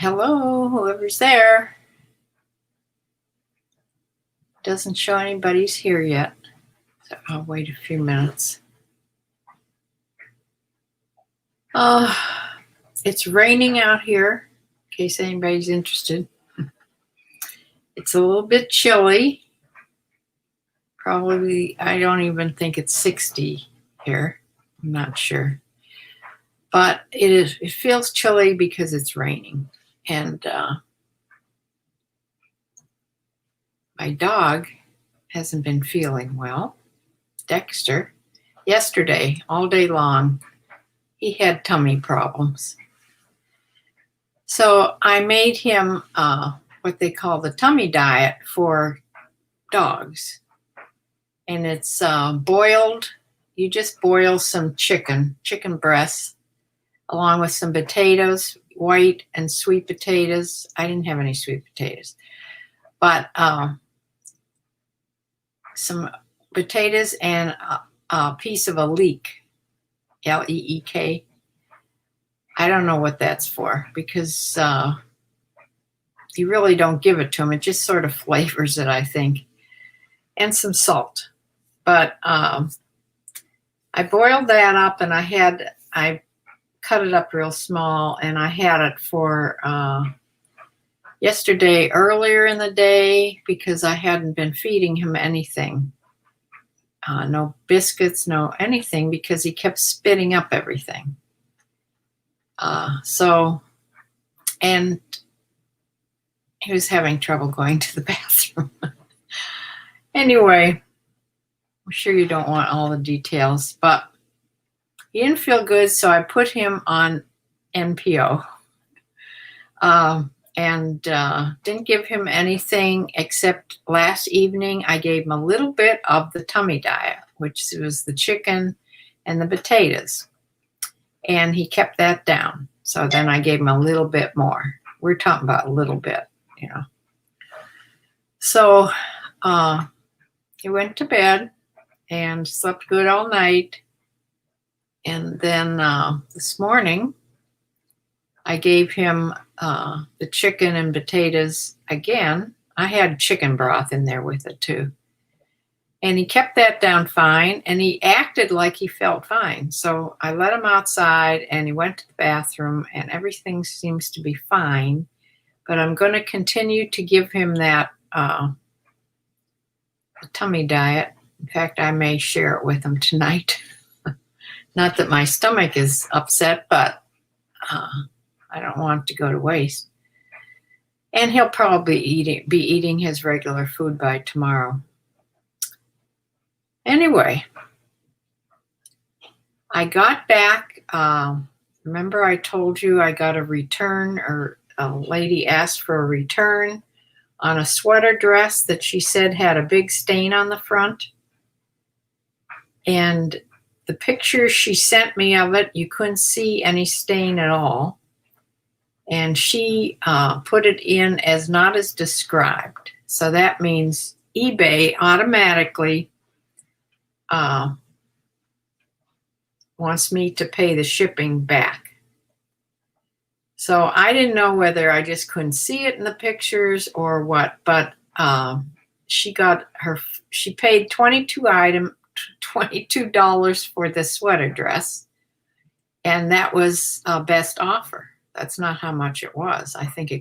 Hello, whoever's there. Doesn't show anybody's here yet, so I'll wait a few minutes. It's raining out here, in case anybody's interested. It's a little bit chilly. Probably, I don't even think it's 60 here. I'm not sure. But it feels chilly because it's raining. And my dog hasn't been feeling well. Dexter, yesterday, all day long, he had tummy problems. So I made him what they call the tummy diet for dogs. And it's boiled. You just boil some chicken breasts, along with some potatoes, white and sweet potatoes. I didn't have any sweet potatoes, but some potatoes and a piece of a leek, L-E-E-K. I don't know what that's for, because you really don't give it to them. It just sort of flavors it, I think, and some salt. But I boiled that up, and I cut it up real small, and I had it for yesterday earlier in the day, because I hadn't been feeding him anything. No biscuits, no anything, because he kept spitting up everything. And he was having trouble going to the bathroom. Anyway, I'm sure you don't want all the details, but he didn't feel good, so I put him on NPO. And didn't give him anything except last evening I gave him a little bit of the tummy diet, which was the chicken and the potatoes. And he kept that down. So then I gave him a little bit more. We're talking about a little bit, you know. So he went to bed and slept good all night. And then this morning, I gave him the chicken and potatoes again. I had chicken broth in there with it too. And he kept that down fine, and he acted like he felt fine. So I let him outside, and he went to the bathroom, and everything seems to be fine. But I'm going to continue to give him that tummy diet. In fact, I may share it with him tonight. Not that my stomach is upset, but I don't want it to go to waste. And he'll probably be eating his regular food by tomorrow. Anyway, I got back. Remember I told you I got a return, or a lady asked for a return on a sweater dress that she said had a big stain on the front. And the picture she sent me of it, you couldn't see any stain at all. And she put it in as not as described. So that means eBay automatically wants me to pay the shipping back. So I didn't know whether I just couldn't see it in the pictures or what, but she paid $22 for the sweater dress, and that was best offer. That's not how much it was. I think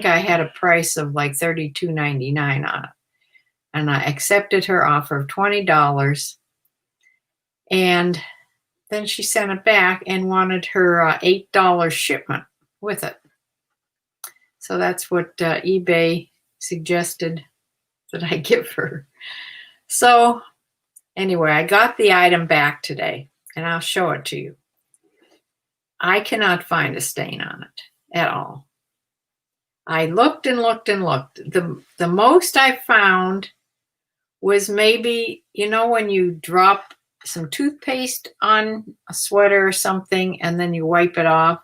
I had a price of like $32.99 on it. And I accepted her offer of $20. And then she sent it back and wanted her $8 shipment with it. So that's what eBay suggested that I give her. So anyway, I got the item back today, and I'll show it to you. I cannot find a stain on it at all. I looked and looked and looked. The most I found was maybe, when you drop some toothpaste on a sweater or something and then you wipe it off,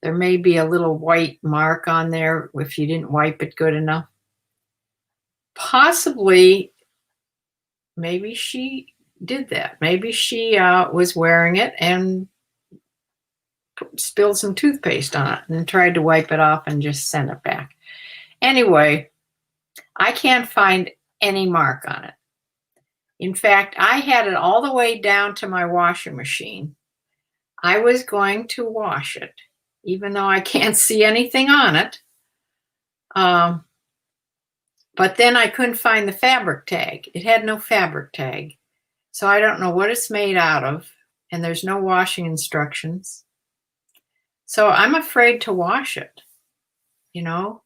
there may be a little white mark on there if you didn't wipe it good enough. Possibly, maybe she did that. Maybe she was wearing it and spilled some toothpaste on it and tried to wipe it off and just sent it back. Anyway, I can't find any mark on it. In fact, I had it all the way down to my washing machine. I was going to wash it, even though I can't see anything on it. But then I couldn't find the fabric tag. It had no fabric tag. So I don't know what it's made out of, and there's no washing instructions. So I'm afraid to wash it, you know,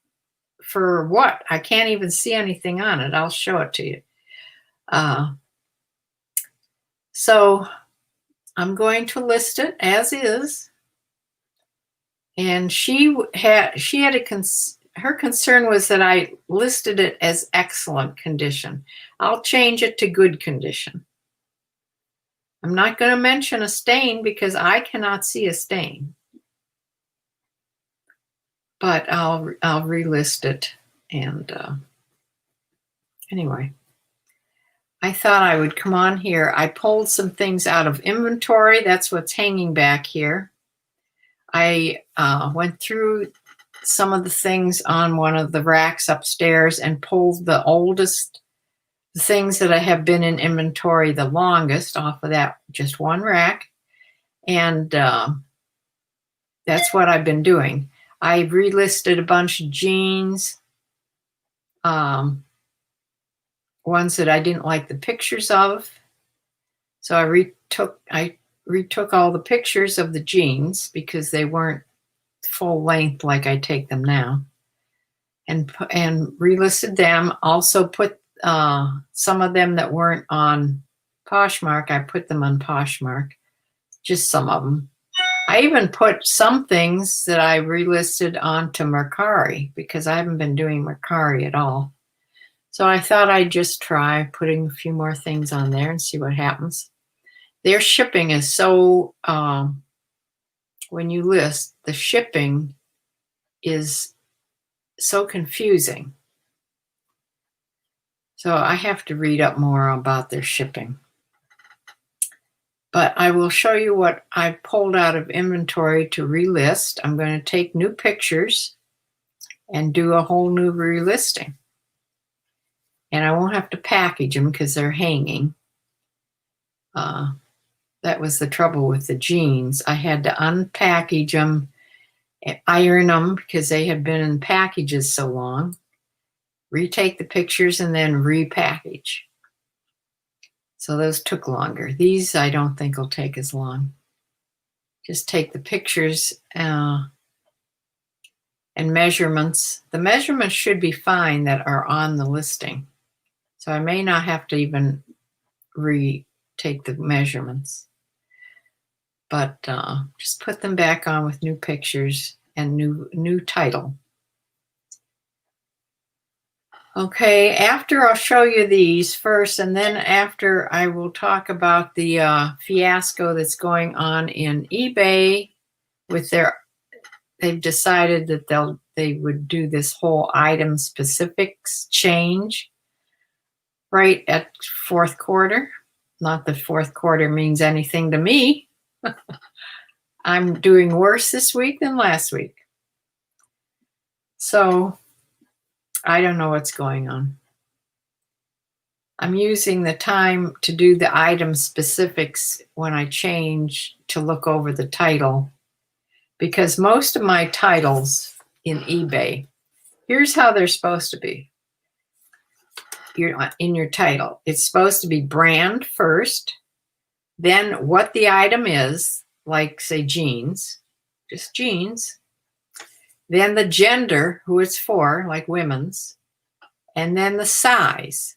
for what? I can't even see anything on it. I'll show it to you. So I'm going to list it as is. And her concern was that I listed it as excellent condition. I'll change it to good condition. I'm not going to mention a stain because I cannot see a stain. But I'll relist it. And anyway, I thought I would come on here. I pulled some things out of inventory. That's what's hanging back here. I went through some of the things on one of the racks upstairs and pulled the oldest things that I have been in inventory the longest off of that just one rack. And that's what I've been doing. I relisted a bunch of jeans, ones that I didn't like the pictures of. So I retook all the pictures of the jeans because they weren't full length like I take them now, and relisted them. Also put some of them that weren't on Poshmark. I put them on Poshmark, just some of them. I even put some things that I relisted onto Mercari because I haven't been doing Mercari at all. So I thought I'd just try putting a few more things on there and see what happens. Their shipping is so, when you list, the shipping is so confusing. So I have to read up more about their shipping. But I will show you what I pulled out of inventory to relist. I'm going to take new pictures and do a whole new relisting. And I won't have to package them because they're hanging. That was the trouble with the jeans. I had to unpackage them, iron them because they had been in packages so long, retake the pictures, and then repackage. So those took longer. These I don't think will take as long. Just take the pictures and measurements. The measurements should be fine that are on the listing. So I may not have to even retake the measurements. But just put them back on with new pictures and new title. Okay, after I'll show you these first, and then after I will talk about the fiasco that's going on in eBay with they've decided that they would do this whole item specifics change right at fourth quarter. Not that fourth quarter means anything to me. I'm doing worse this week than last week. So I don't know what's going on. I'm using the time to do the item specifics when I change to look over the title, because most of my titles in eBay, here's how they're supposed to be. In your title, it's supposed to be brand first, then what the item is, like say jeans, just jeans, then the gender, who it's for, like women's, and then the size.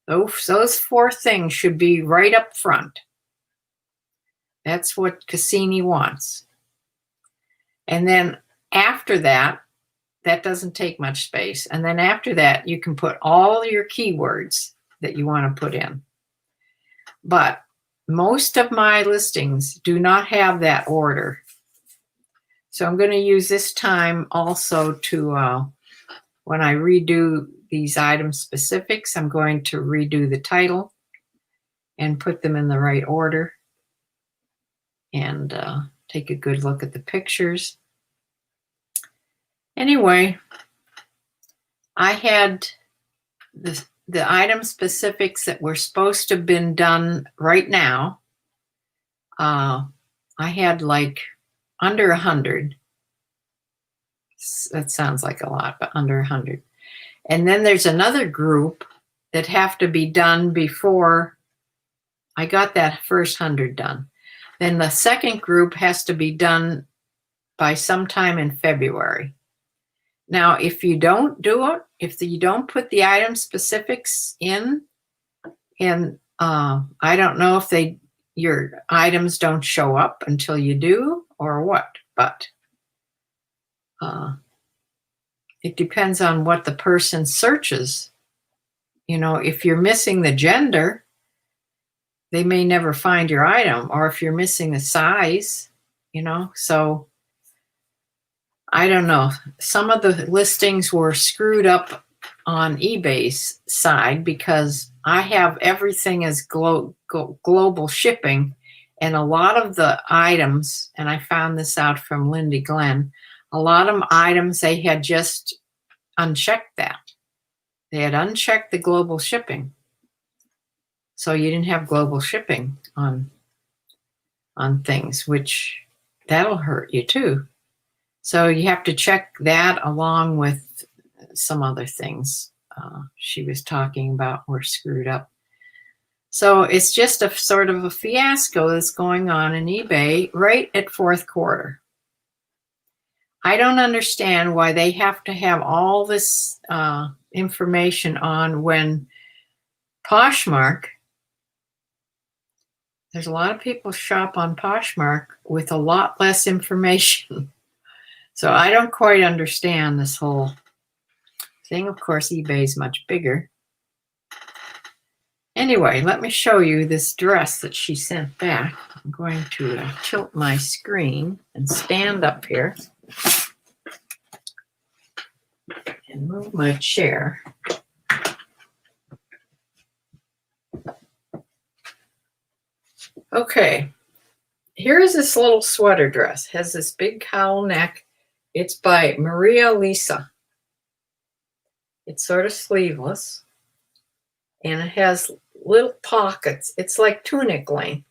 Those four things should be right up front. That's what Cassini wants. And then after that, that doesn't take much space. And then after that, you can put all your keywords that you want to put in. But most of my listings do not have that order. So I'm going to use this time also to, when I redo these item specifics, I'm going to redo the title and put them in the right order. And take a good look at the pictures. Anyway, I had the item specifics that were supposed to have been done right now. I had like under 100. That sounds like a lot, but under 100. And then there's another group that have to be done before I got that first 100 done. Then the second group has to be done by sometime in February. Now, if you don't do it, if you don't put the item specifics in, and I don't know if your items don't show up until you do or what, but it depends on what the person searches. You know, if you're missing the gender, they may never find your item, or if you're missing a size, you know, so I don't know. Some of the listings were screwed up on eBay's side because I have everything as global shipping, and a lot of the items, and I found this out from Lindy Glenn, a lot of items they had just unchecked that. They had unchecked the global shipping. So you didn't have global shipping on things, which that'll hurt you too. So you have to check that along with some other things she was talking about were screwed up. So it's just a sort of a fiasco that's going on in eBay right at fourth quarter. I don't understand why they have to have all this information on when Poshmark, there's a lot of people shop on Poshmark with a lot less information. So I don't quite understand this whole thing. Of course, eBay is much bigger. Anyway, let me show you this dress that she sent back. I'm going to tilt my screen and stand up here and move my chair. Okay, here's this little sweater dress. It has this big cowl neck. It's by Maria Lisa. It's sort of sleeveless, and it has little pockets. It's like tunic length.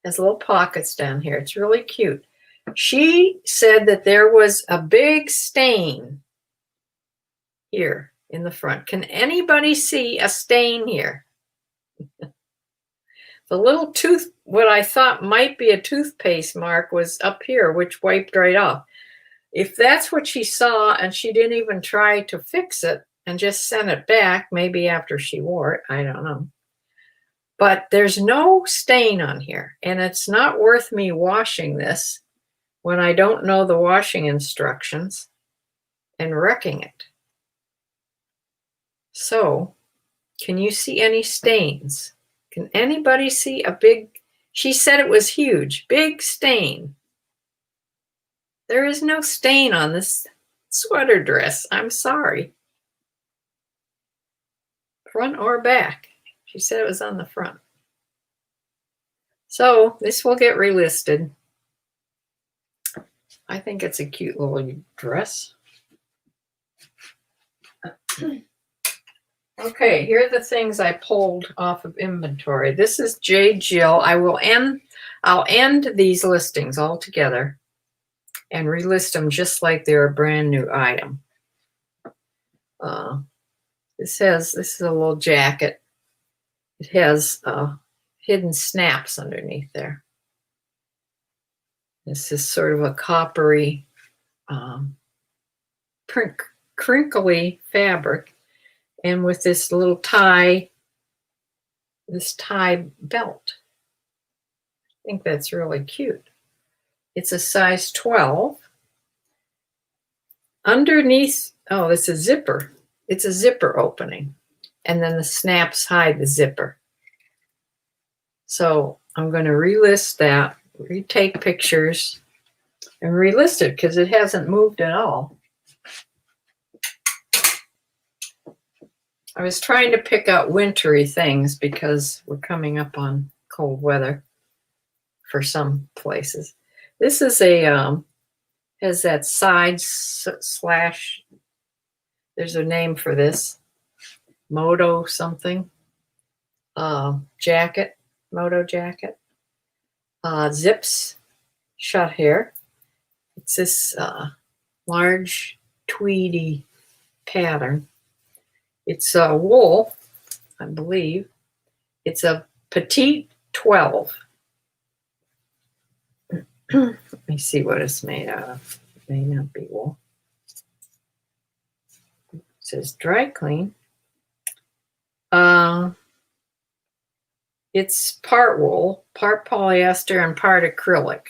It has little pockets down here. It's really cute. She said that there was a big stain here in the front. Can anybody see a stain here? The little what I thought might be a toothpaste mark was up here, which wiped right off. If that's what she saw and she didn't even try to fix it and just sent it back, maybe after she wore it, I don't know. But there's no stain on here, and it's not worth me washing this when I don't know the washing instructions and wrecking it. So, can you see any stains? Can anybody see a big, she said it was huge, big stain. There is no stain on this sweater dress. I'm sorry. Front or back. She said it was on the front. So this will get relisted. I think it's a cute little dress. Okay, here are the things I pulled off of inventory. This is J. Jill. I'll end these listings all together and relist them just like they're a brand new item. This is a little jacket. It has hidden snaps underneath there. This is sort of a coppery, crinkly fabric, and with this little tie, this tie belt. I think that's really cute. It's a size 12. Underneath, oh, it's a zipper. It's a zipper opening. And then the snaps hide the zipper. So I'm going to relist that, retake pictures, and relist it because it hasn't moved at all. I was trying to pick out wintry things because we're coming up on cold weather for some places. This is a, has that side slash, there's a name for this, moto something, jacket, moto jacket, zips shut here. It's this large tweedy pattern. It's wool, I believe. It's a petite 12. Let me see what it's made out of. It may not be wool. It says dry clean. It's part wool, part polyester, and part acrylic,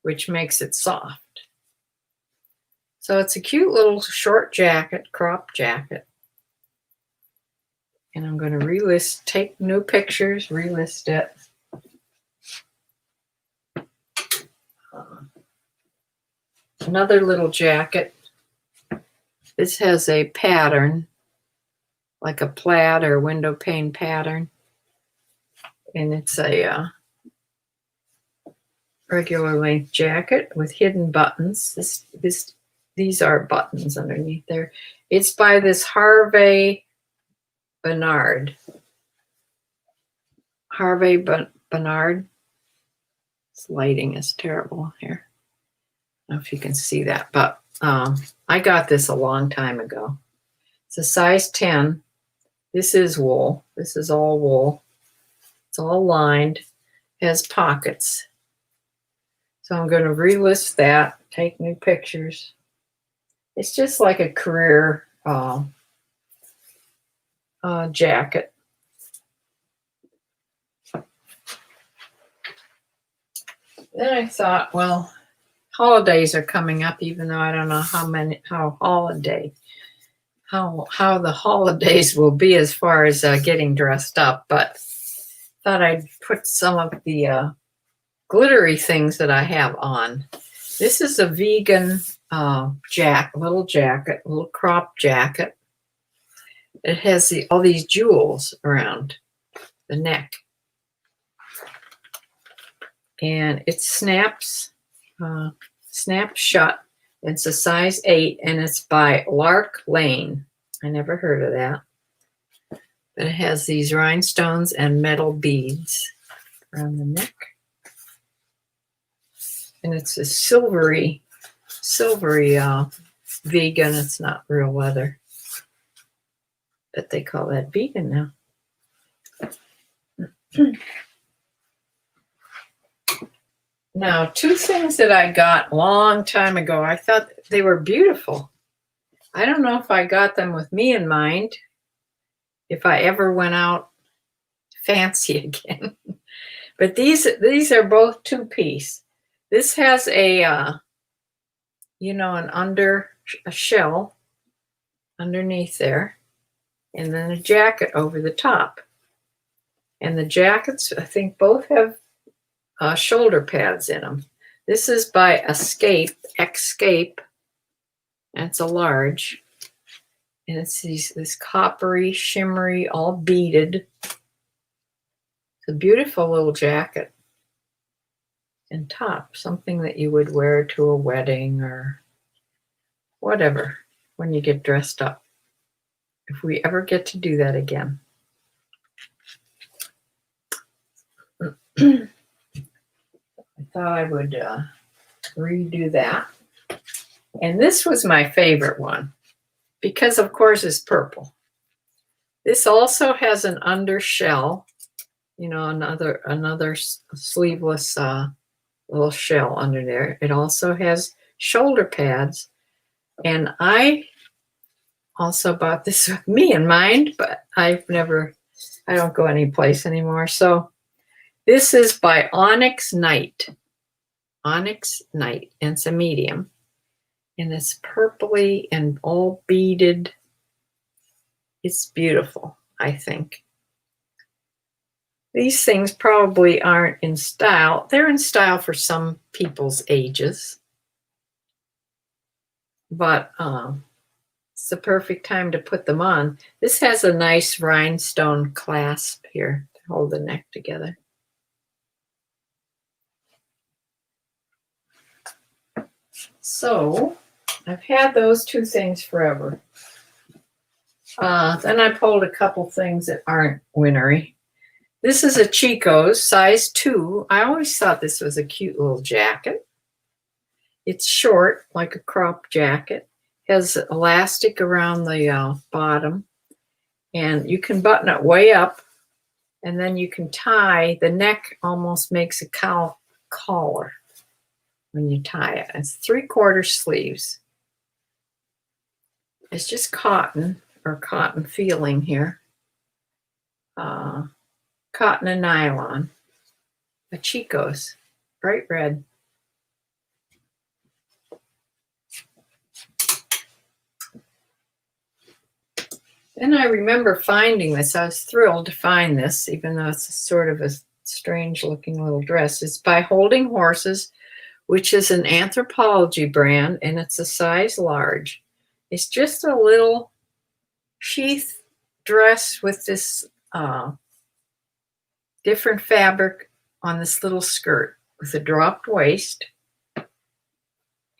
which makes it soft. So it's a cute little short jacket, crop jacket. And I'm going to relist, take new pictures, relist it. Another little jacket. This has a pattern, like a plaid or window pane pattern. And it's a regular length jacket with hidden buttons. These are buttons underneath there. It's by this Harvey Bernard. Harvey Bernard. This lighting is terrible here. I don't know if you can see that, but I got this a long time ago. It's a size 10. This is wool. This is all wool. It's all lined. It has pockets. So I'm going to relist that, take new pictures. It's just like a career jacket. Then I thought, well, holidays are coming up, even though I don't know how the holidays will be as far as getting dressed up, but thought I'd put some of the glittery things that I have on. This is a vegan little crop jacket. It has all these jewels around the neck. And it snaps shut. It's a size 8, and it's by Lark Lane. I never heard of that. But it has these rhinestones and metal beads around the neck. And it's a silvery vegan. It's not real leather. But they call that vegan now. Now, two things that I got a long time ago. I thought they were beautiful. I don't know if I got them with me in mind, if I ever went out fancy again. But these are both two-piece. This has a a shell underneath there, and then a jacket over the top. And the jackets, I think, both have shoulder pads in them. This is by Escape, and it's a large. And it's this coppery, shimmery, all beaded. It's a beautiful little jacket and top, something that you would wear to a wedding or whatever when you get dressed up, if we ever get to do that again. I thought I would redo that. And this was my favorite one because, of course, it's purple. This also has an undershell, another sleeveless little shell under there. It also has shoulder pads. And I also bought this with me in mind, but I don't go any place anymore. So this is by Onyx Night. Onyx Night, and it's a medium. And it's purpley and all beaded. It's beautiful, I think. These things probably aren't in style. They're in style for some people's ages. But it's the perfect time to put them on. This has a nice rhinestone clasp here to hold the neck together. So I've had those two things forever. Then I pulled a couple things that aren't wintry. This is a Chico's, size 2. I always thought this was a cute little jacket. It's short, like a crop jacket. Has elastic around the bottom. And you can button it way up. And then you can tie. The neck almost makes a cow collar when you tie it. It's 3/4 sleeves. It's just cotton or cotton feeling here. Cotton and nylon. A Chico's, bright red. Then I remember finding this. I was thrilled to find this, even though it's sort of a strange looking little dress. It's by Holding Horses, which is an Anthropologie brand, and it's a size large. It's just a little sheath dress with this different fabric on this little skirt with a dropped waist.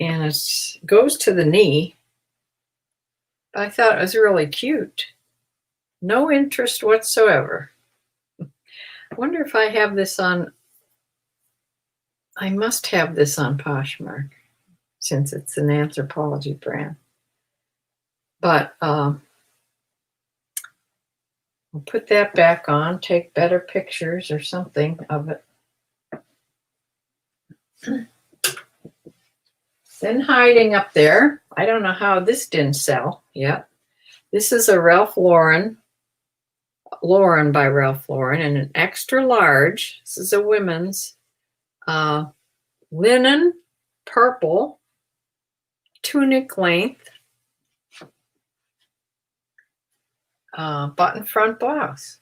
And it goes to the knee. I thought it was really cute. No interest whatsoever. I wonder if I have this on. I must have this on Poshmark since it's an Anthropologie brand. But I'll put that back on, take better pictures or something of it. Then hiding up there, I don't know how this didn't sell yet. This is a Ralph Lauren by Ralph Lauren, and an extra large. This is a women's linen, purple, tunic length, button front blouse.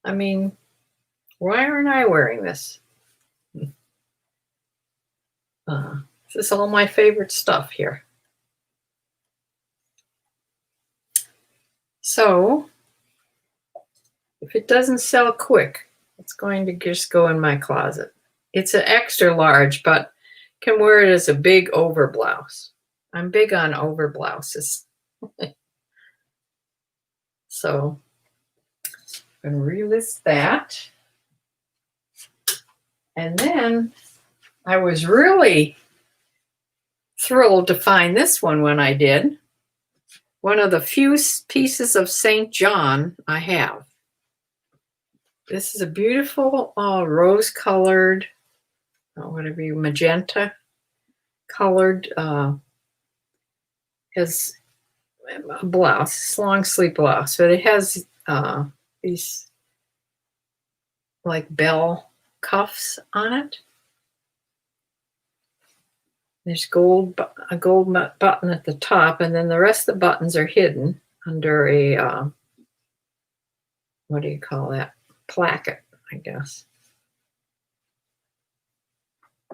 I mean, why aren't I wearing this? This is all my favorite stuff here. So, if it doesn't sell quick, it's going to just go in my closet. It's an extra large, but can wear it as a big over blouse. I'm big on over blouses. So, I'm going to relist that. And then I was really thrilled to find this one when I did. One of the few pieces of St. John I have. This is a beautiful rose-colored, whatever you, magenta colored, has a blouse, long sleeve blouse, but it has these like bell cuffs on it. There's a gold button at the top, and then the rest of the buttons are hidden under a, what do you call that? Placket, I guess.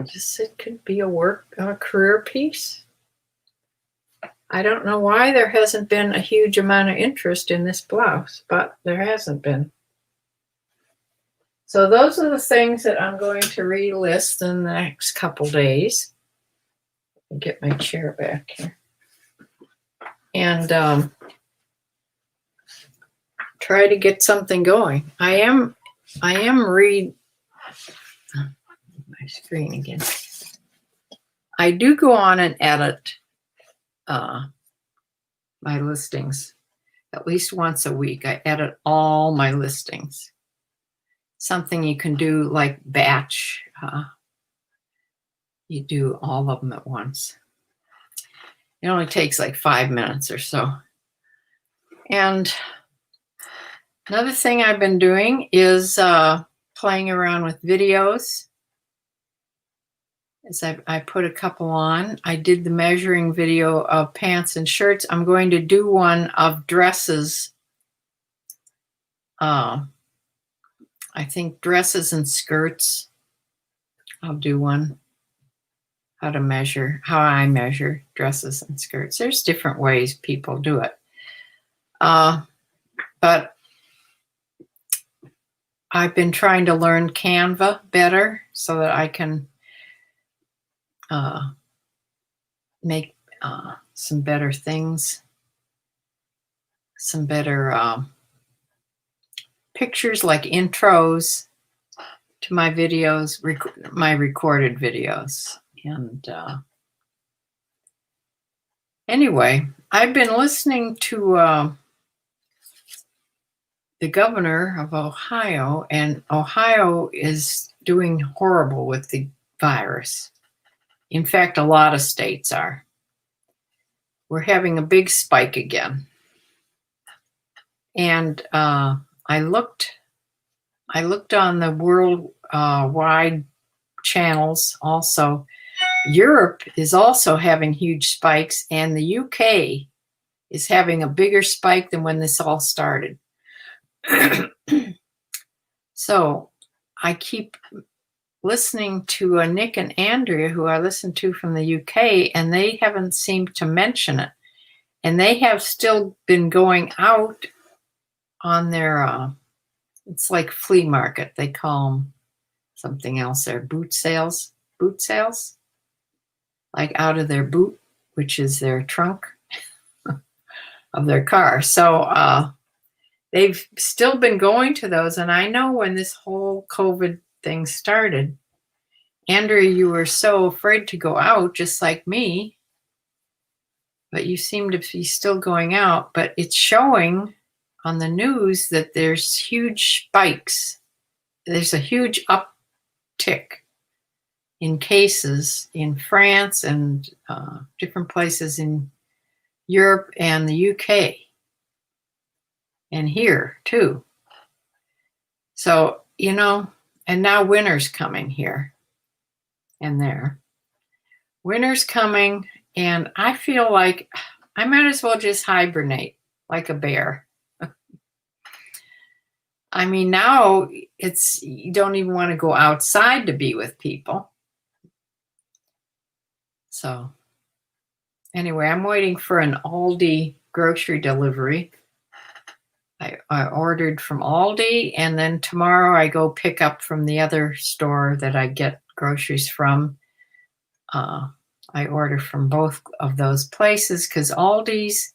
Just it could be a career piece. I don't know why there hasn't been a huge amount of interest in this blouse, but there hasn't been. So those are the things that I'm going to relist in the next couple days. Get my chair back here. And try to get something going. I am my screen again. I do go on and edit my listings at least once a week. I edit all my listings. Something you can do like batch. You do all of them at once. It only takes like 5 minutes or so. And another thing I've been doing is playing around with videos. As I put a couple on. I did the measuring video of pants and shirts. I'm going to do one of dresses. I think dresses and skirts. I'll do one. How I measure dresses and skirts. There's different ways people do it. But I've been trying to learn Canva better so that I can make some better things, some better pictures, like intros to my videos, my recorded videos. And anyway, I've been listening to the governor of Ohio, and Ohio is doing horrible with the virus. In fact, a lot of states are. We're having a big spike again. And I looked on the worldwide channels also. Europe is also having huge spikes, and the UK is having a bigger spike than when this all started. So I keep listening to Nick and Andrea, who I listen to from the UK, and they haven't seemed to mention it. And they have still been going out on their, it's like flea market. They call them something else there, boot sales, like out of their boot, which is their trunk of their car. So they've still been going to those. And I know when this whole COVID thing started, Andrea, you were so afraid to go out, just like me, but you seem to be still going out. But it's showing on the news that there's huge spikes. There's a huge uptick in cases in France and different places in Europe and the UK, and here too. So, you know, and now winter's coming here and there. Winter's coming, and I feel like I might as well just hibernate like a bear. I mean, now you don't even want to go outside to be with people. So anyway, I'm waiting for an Aldi grocery delivery. I ordered from Aldi, and then tomorrow I go pick up from the other store that I get groceries from. I order from both of those places because Aldi's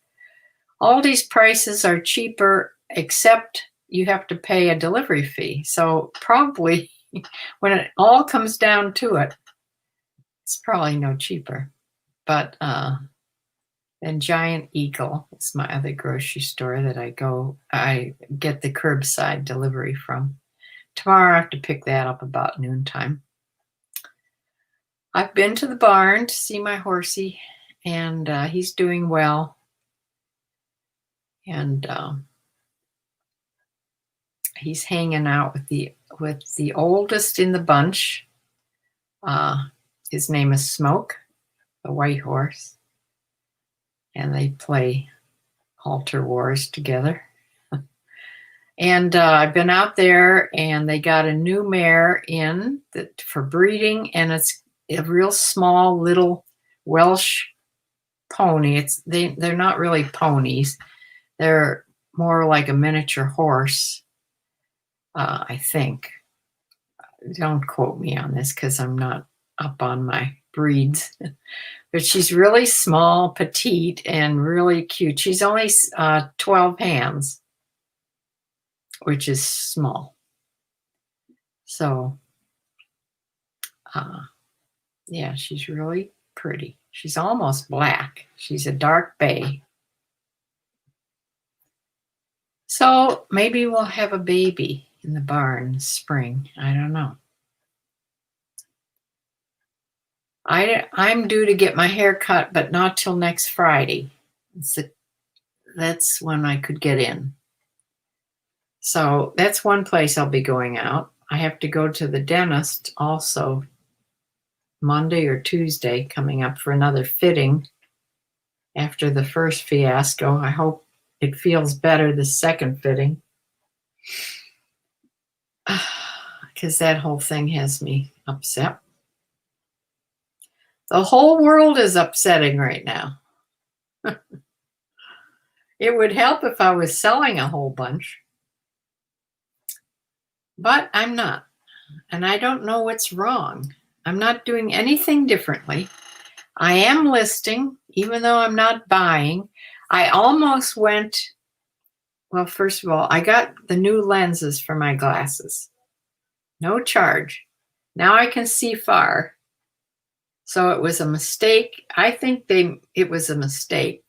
prices are cheaper, except you have to pay a delivery fee. So probably when it all comes down to it, it's probably no cheaper. But then Giant Eagle is my other grocery store that I get the curbside delivery from. Tomorrow I have to pick that up about noontime. I've been to the barn to see my horsey, and he's doing well. And he's hanging out with the oldest in the bunch. His name is Smoke, the white horse, and they play halter wars together. And I've been out there, and they got a new mare in for breeding, and it's a real small little Welsh pony. They're not really ponies. They're more like a miniature horse, I think. Don't quote me on this because I'm not up on my breeds. But she's really small, petite, and really cute. She's only 12 hands, which is small. So, yeah, she's really pretty. She's almost black. She's a dark bay. So maybe we'll have a baby in the barn this spring. I don't know. I'm due to get my hair cut, but not till next Friday. That's when I could get in. So that's one place I'll be going out. I have to go to the dentist also Monday or Tuesday, coming up for another fitting after the first fiasco. I hope it feels better the second fitting, because that whole thing has me upset. The whole world is upsetting right now. It would help if I was selling a whole bunch, but I'm not, and I don't know what's wrong. I'm not doing anything differently. I am listing, even though I'm not buying. I almost went, well, first of all, I got the new lenses for my glasses. No charge. Now I can see far. So it was a mistake. I think it was a mistake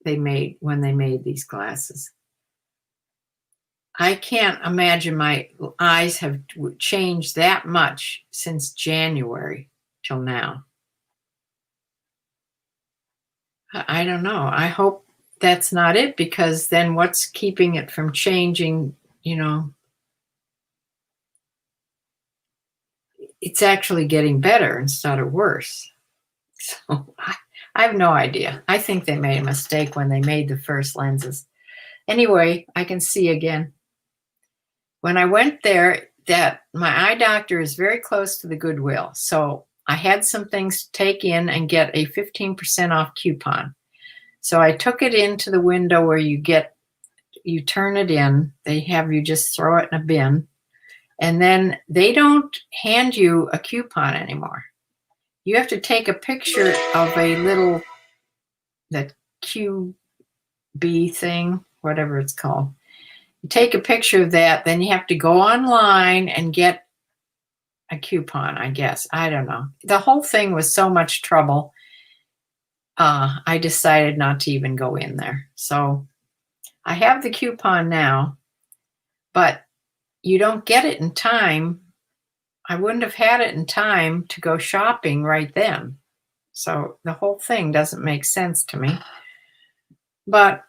they made when they made these glasses. I can't imagine my eyes have changed that much since January till now. I don't know. I hope that's not it, because then what's keeping it from changing? It's actually getting better instead of worse. So I have no idea. I think they made a mistake when they made the first lenses. Anyway, I can see again. When I went there, that my eye doctor is very close to the Goodwill. So I had some things to take in and get a 15% off coupon. So I took it into the window where you turn it in. They have you just throw it in a bin. And then they don't hand you a coupon anymore. You have to take a picture of that QB thing, whatever it's called. You take a picture of that, then you have to go online and get a coupon, I guess. I don't know. The whole thing was so much trouble. I decided not to even go in there. So I have the coupon now, but you don't get it in time. I wouldn't have had it in time to go shopping right then. So the whole thing doesn't make sense to me. But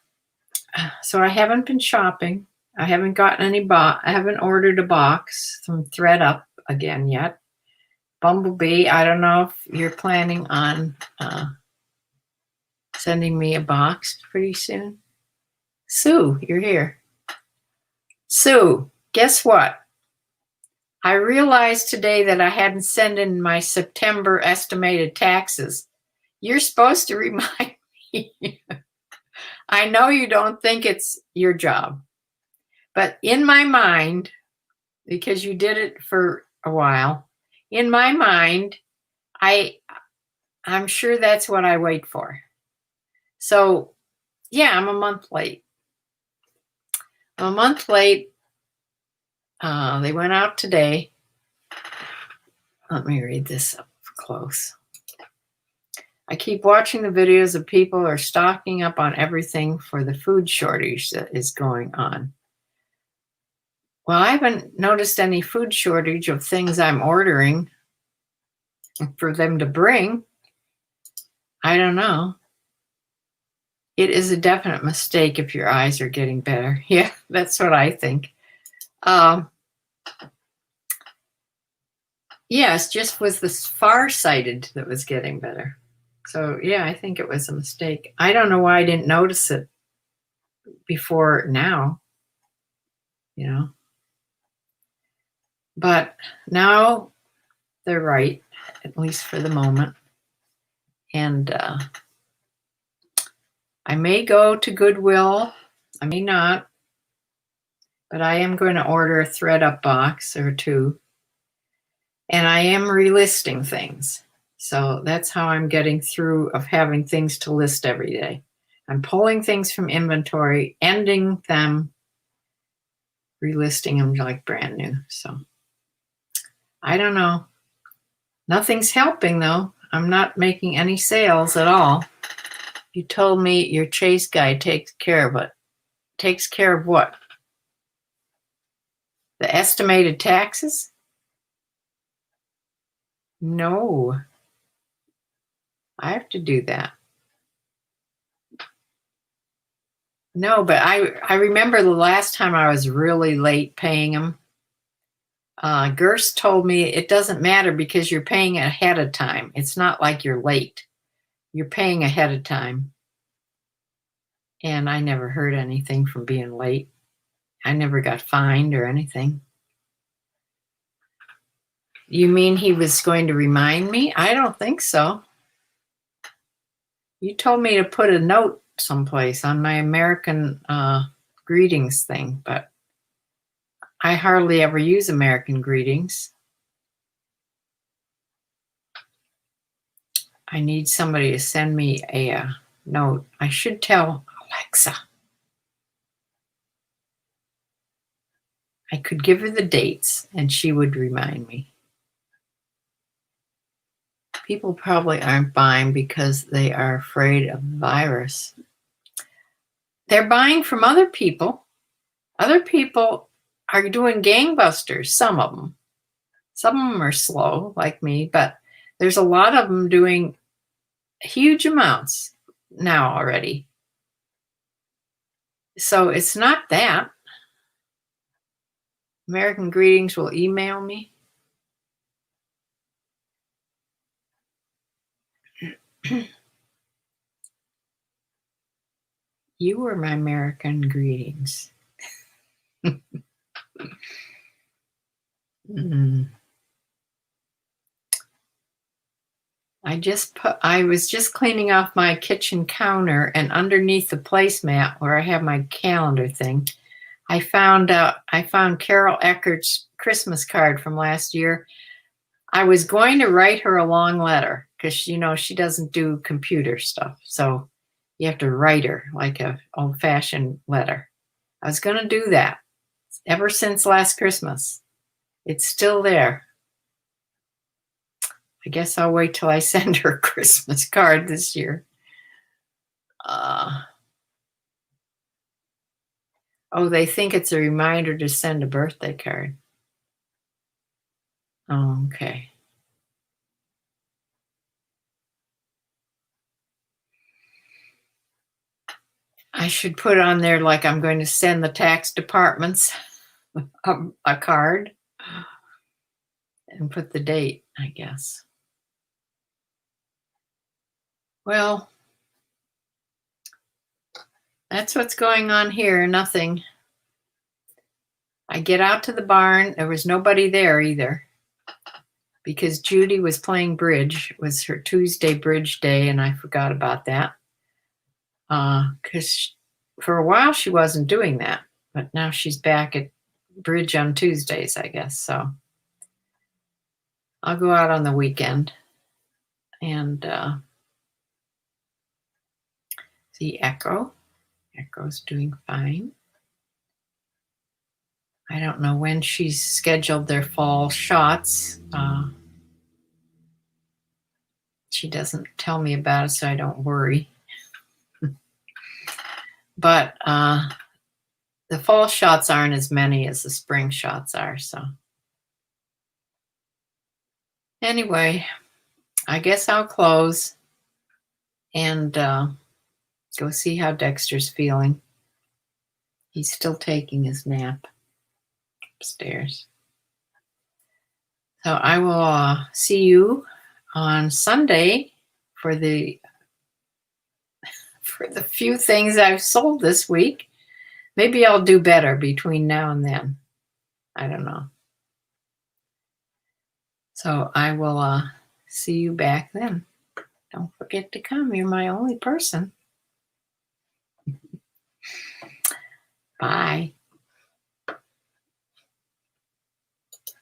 so I haven't been shopping. I haven't gotten any I haven't ordered a box from ThredUp again yet. Bumblebee, I don't know if you're planning on sending me a box pretty soon. Sue, you're here. Sue, guess what? I realized today that I hadn't sent in my September estimated taxes. You're supposed to remind me. I know you don't think it's your job, but in my mind, because you did it for a while, in my mind, I'm sure that's what I wait for. So, yeah, I'm a month late. I'm a month late. They went out today. Let me read this up close. I keep watching the videos of people are stocking up on everything for the food shortage that is going on. Well, I haven't noticed any food shortage of things I'm ordering for them to bring. I don't know. It is a definite mistake if your eyes are getting better. Yeah, that's what I think. Yes, just was the farsighted that was getting better. So, yeah, I think it was a mistake. I don't know why I didn't notice it before now, But now they're right, at least for the moment. And I may go to Goodwill. I may not. But I am going to order a ThredUp box or two. And I am relisting things. So that's how I'm getting through of having things to list every day. I'm pulling things from inventory, ending them, relisting them like brand new. So I don't know. Nothing's helping though. I'm not making any sales at all. You told me your Chase guy takes care of it. Takes care of what? The estimated taxes? No. I have to do that. No, but I remember the last time I was really late paying them. Gerst told me it doesn't matter because you're paying ahead of time. It's not like you're late. You're paying ahead of time. And I never heard anything from being late. I never got fined or anything. You mean he was going to remind me? I don't think so. You told me to put a note someplace on my American greetings thing, but I hardly ever use American greetings. I need somebody to send me a note. I should tell Alexa. I could give her the dates and she would remind me. People probably aren't buying because they are afraid of the virus. They're buying from other people. Other people are doing gangbusters, some of them. Some of them are slow, like me, but there's a lot of them doing huge amounts now already. So it's not that. American Greetings will email me. You were my American Greetings. I was just cleaning off my kitchen counter, and underneath the placemat where I have my calendar thing, I found Carol Eckert's Christmas card from last year. I was going to write her a long letter because she doesn't do computer stuff, so you have to write her like a old-fashioned letter. I was going to do that ever since last Christmas. It's still there. I guess I'll wait till I send her a Christmas card this year. They think it's a reminder to send a birthday card. Oh, okay. I should put on there like I'm going to send the tax departments a card and put the date, I guess. Well, that's what's going on here. Nothing. I get out to the barn. There was nobody there either because Judy was playing bridge. It was her Tuesday bridge day, and I forgot about that. Because for a while she wasn't doing that, but now she's back at bridge on Tuesdays, I guess. So I'll go out on the weekend and see Echo. Echo's doing fine. I don't know when she's scheduled their fall shots. She doesn't tell me about it, so I don't worry. But the fall shots aren't as many as the spring shots are. So anyway, I guess I'll close and go see how Dexter's feeling. He's still taking his nap upstairs. So I will see you on Sunday for the few things I've sold this week. Maybe I'll do better between now and then. I don't know. So I will see you back then. Don't forget to come. You're my only person. Bye.